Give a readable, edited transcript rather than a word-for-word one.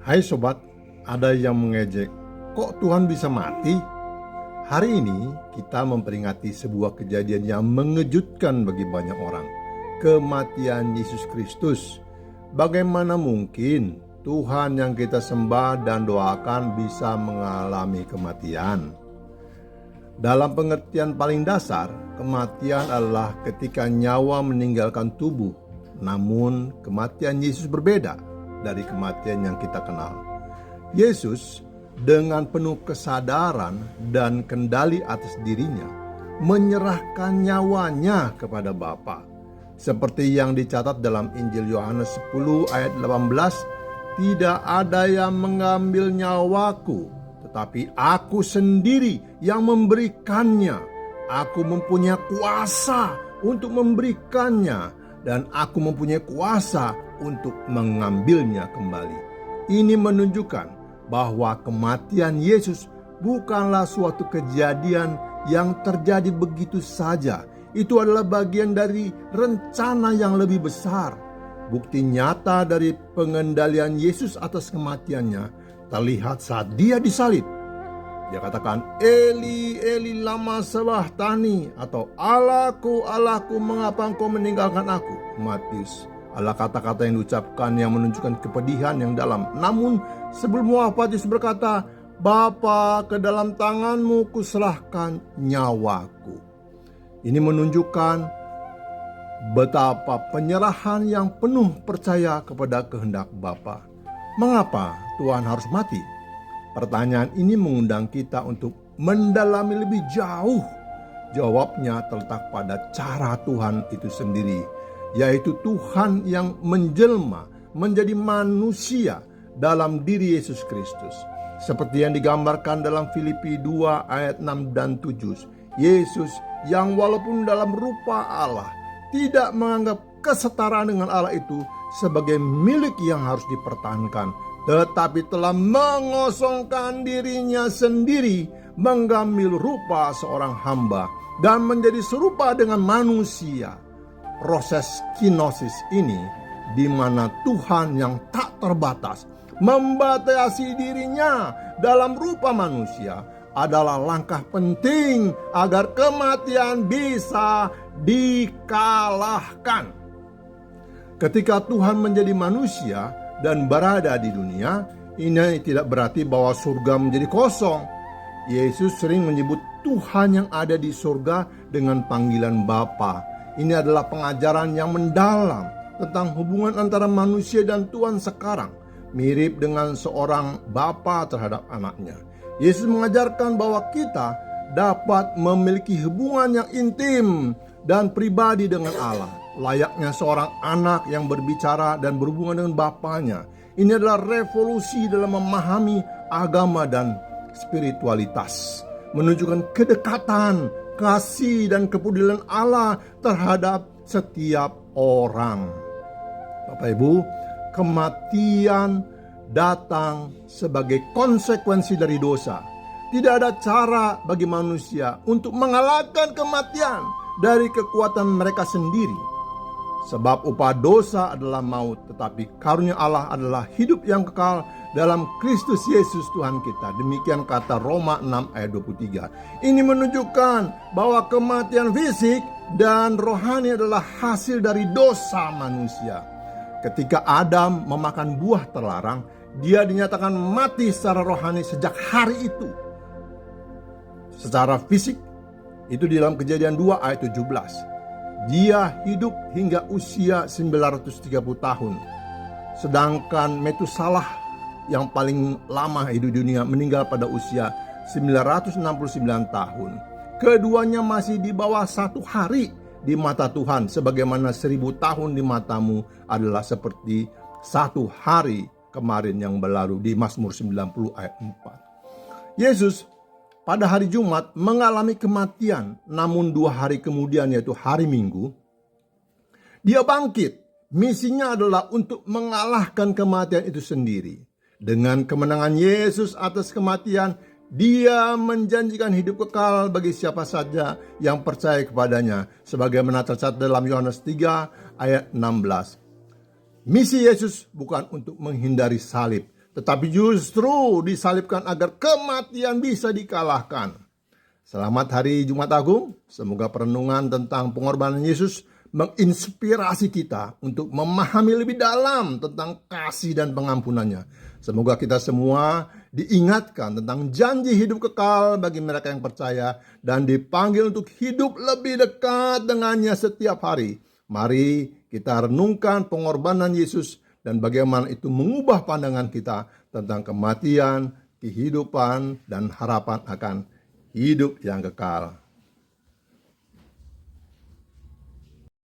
Hai sobat, ada yang mengejek, kok Tuhan bisa mati? Hari ini kita memperingati sebuah kejadian yang mengejutkan bagi banyak orang. Kematian Yesus Kristus. Bagaimana mungkin Tuhan yang kita sembah dan doakan bisa mengalami kematian? Dalam pengertian paling dasar, kematian adalah ketika nyawa meninggalkan tubuh. Namun kematian Yesus berbeda dari kematian yang kita kenal. Yesus dengan penuh kesadaran dan kendali atas dirinya menyerahkan nyawanya kepada Bapa. Seperti yang dicatat dalam Injil Yohanes 10 ayat 18, "Tidak ada yang mengambil nyawaku, tetapi aku sendiri yang memberikannya. Aku mempunyai kuasa untuk memberikannya, dan aku mempunyai kuasa untuk mengambilnya kembali." Ini menunjukkan bahwa kematian Yesus bukanlah suatu kejadian yang terjadi begitu saja. Itu adalah bagian dari rencana yang lebih besar. Bukti nyata dari pengendalian Yesus atas kematiannya terlihat saat dia disalib. Dia katakan, "Eli, Eli lama sabachthani," atau "Allahku, Allahku, mengapa engkau meninggalkan aku?" Matius adalah kata-kata yang diucapkan yang menunjukkan kepedihan yang dalam. Namun sebelum wafat Yesus berkata, "Bapa, ke dalam tanganmu kuserahkan nyawaku." Ini menunjukkan betapa penyerahan yang penuh percaya kepada kehendak Bapa. Mengapa Tuhan harus mati? Pertanyaan ini mengundang kita untuk mendalami lebih jauh. Jawabnya terletak pada cara Tuhan itu sendiri, yaitu Tuhan yang menjelma menjadi manusia dalam diri Yesus Kristus. Seperti yang digambarkan dalam Filipi 2 ayat 6 dan 7. Yesus yang walaupun dalam rupa Allah tidak menganggap kesetaraan dengan Allah itu sebagai milik yang harus dipertahankan, tetapi telah mengosongkan dirinya sendiri, mengambil rupa seorang hamba dan menjadi serupa dengan manusia. Proses kinosis ini di mana Tuhan yang tak terbatas membatasi dirinya dalam rupa manusia adalah langkah penting agar kematian bisa dikalahkan. Ketika Tuhan menjadi manusia dan berada di dunia, ini tidak berarti bahwa surga menjadi kosong. Yesus sering menyebut Tuhan yang ada di surga dengan panggilan Bapa. Ini adalah pengajaran yang mendalam tentang hubungan antara manusia dan Tuhan sekarang, mirip dengan seorang bapa terhadap anaknya. Yesus mengajarkan bahwa kita dapat memiliki hubungan yang intim dan pribadi dengan Allah, layaknya seorang anak yang berbicara dan berhubungan dengan bapanya. Ini adalah revolusi dalam memahami agama dan spiritualitas, menunjukkan kedekatan, kasih dan kepedulian Allah terhadap setiap orang. Bapak Ibu, kematian datang sebagai konsekuensi dari dosa. Tidak ada cara bagi manusia untuk mengalahkan kematian dari kekuatan mereka sendiri. Sebab upah dosa adalah maut, tetapi karunia Allah adalah hidup yang kekal dalam Kristus Yesus Tuhan kita. Demikian kata Roma 6 ayat 23. Ini menunjukkan bahwa kematian fisik dan rohani adalah hasil dari dosa manusia. Ketika Adam memakan buah terlarang, dia dinyatakan mati secara rohani sejak hari itu. Secara fisik, itu di dalam Kejadian 2 ayat 17. Dia hidup hingga usia 930 tahun. Sedangkan Metusalah yang paling lama hidup di dunia meninggal pada usia 969 tahun. Keduanya masih di bawah 1 hari di mata Tuhan, sebagaimana 1000 tahun di matamu adalah seperti 1 hari kemarin yang berlalu di Mazmur 90 ayat 4. Yesus pada hari Jumat mengalami kematian, namun 2 hari kemudian, yaitu hari Minggu, dia bangkit. Misinya adalah untuk mengalahkan kematian itu sendiri. Dengan kemenangan Yesus atas kematian, dia menjanjikan hidup kekal bagi siapa saja yang percaya kepadanya, sebagaimana tercatat dalam Yohanes 3 ayat 16. Misi Yesus bukan untuk menghindari salib, tetapi justru disalibkan agar kematian bisa dikalahkan. Selamat hari Jumat Agung. Semoga perenungan tentang pengorbanan Yesus menginspirasi kita untuk memahami lebih dalam tentang kasih dan pengampunannya. Semoga kita semua diingatkan tentang janji hidup kekal bagi mereka yang percaya dan dipanggil untuk hidup lebih dekat dengannya setiap hari. Mari kita renungkan pengorbanan Yesus dan bagaimana itu mengubah pandangan kita tentang kematian, kehidupan, dan harapan akan hidup yang kekal.